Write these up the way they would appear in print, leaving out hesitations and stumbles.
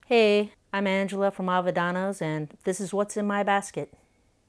Hey, I'm Angela from Avedano's, and this is what's in my basket.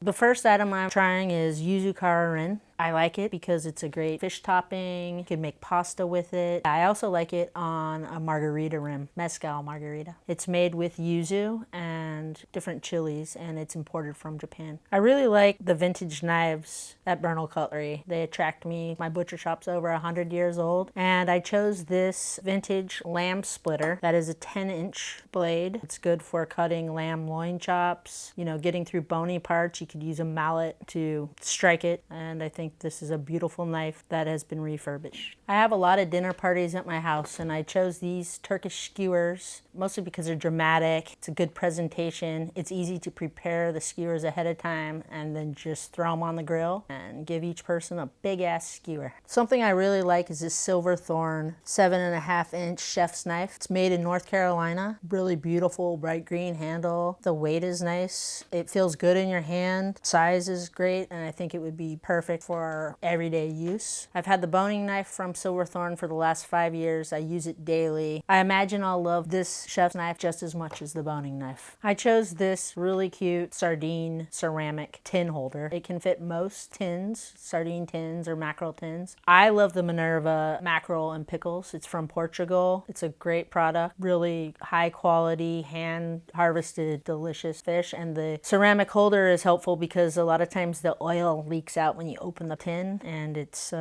The first item I'm trying is yuzu kararin. I like it because it's a great fish topping. You can make pasta with it. I also like it on a margarita rim, mezcal margarita. It's made with yuzu and different chilies, and it's imported from Japan. I really like the vintage knives at Bernal Cutlery. They attract me. My butcher shop's over 100 years old, and I chose this vintage lamb splitter that is a 10-inch blade. It's good for cutting lamb loin chops, getting through bony parts. You could use a mallet to strike it, and I think this is a beautiful knife that has been refurbished. I have a lot of dinner parties at my house, and I chose these Turkish skewers mostly because they're dramatic. It's a good presentation. It's easy to prepare the skewers ahead of time and then just throw them on the grill and give each person a big ass skewer. Something I really like is this Silverthorn 7.5-inch chef's knife. It's made in North Carolina. Really beautiful bright green handle. The weight is nice. It feels good in your hand. Size is great, and I think it would be perfect for everyday use. I've had the boning knife from Silverthorn for the last 5 years. I use it daily. I imagine I'll love this chef's knife just as much as the boning knife. I chose this really cute sardine ceramic tin holder. It can fit most tins, sardine tins or mackerel tins. I love the Minerva mackerel and pickles. It's from Portugal. It's a great product, really high quality, hand harvested, delicious fish. And the ceramic holder is helpful because a lot of times the oil leaks out when you open the tin, and it's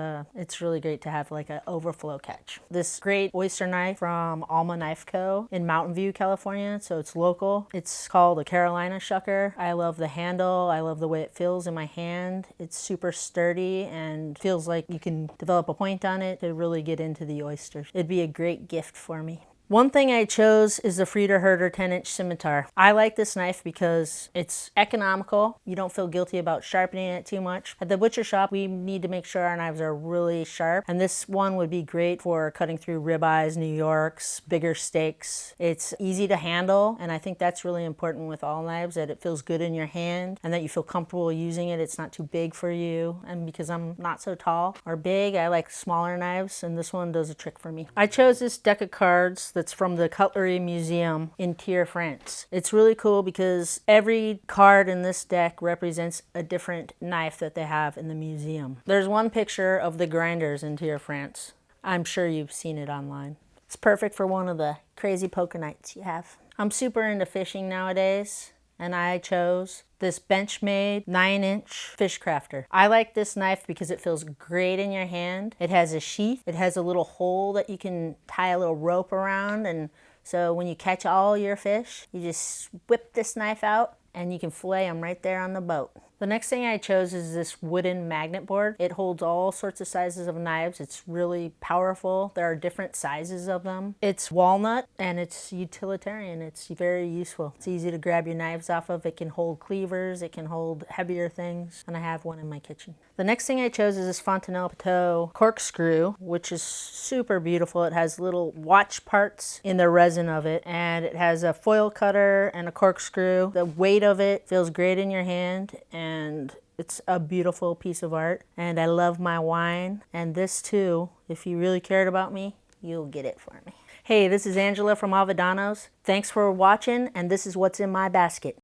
really great to have like an overflow catch. This great oyster knife from Alma Knife Co. in Mountain View, California, so it's local. It's called a Carolina shucker. I love the handle. I love the way it feels in my hand. It's super sturdy and feels like you can develop a point on it to really get into the oysters. It'd be a great gift for me. One thing I chose is the Friederherder 10-inch scimitar. I like this knife because it's economical. You don't feel guilty about sharpening it too much. At the butcher shop, we need to make sure our knives are really sharp, and this one would be great for cutting through ribeyes, New Yorks, bigger steaks. It's easy to handle, and I think that's really important with all knives, that it feels good in your hand and that you feel comfortable using it. It's not too big for you, and because I'm not so tall or big, I like smaller knives, and this one does a trick for me. I chose this deck of cards that's from the Cutlery Museum in Thiers, France. It's really cool because every card in this deck represents a different knife that they have in the museum. There's one picture of the grinders in Thiers, France. I'm sure you've seen it online. It's perfect for one of the crazy poker nights you have. I'm super into fishing nowadays, and I chose this Benchmade 9-inch fish crafter. I like this knife because it feels great in your hand. It has a sheath. It has a little hole that you can tie a little rope around, and so when you catch all your fish, you just whip this knife out and you can fillet them right there on the boat. The next thing I chose is this wooden magnet board. It holds all sorts of sizes of knives. It's really powerful. There are different sizes of them. It's walnut and it's utilitarian. It's very useful. It's easy to grab your knives off of. It can hold cleavers. It can hold heavier things. And I have one in my kitchen. The next thing I chose is this Fontenelle Petot corkscrew, which is super beautiful. It has little watch parts in the resin of it, and it has a foil cutter and a corkscrew. The weight of it feels great in your hand, and it's a beautiful piece of art. And I love my wine, and this too, if you really cared about me, you'll get it for me. Hey, this is Angela from Avedano's. Thanks for watching, and this is what's in my basket.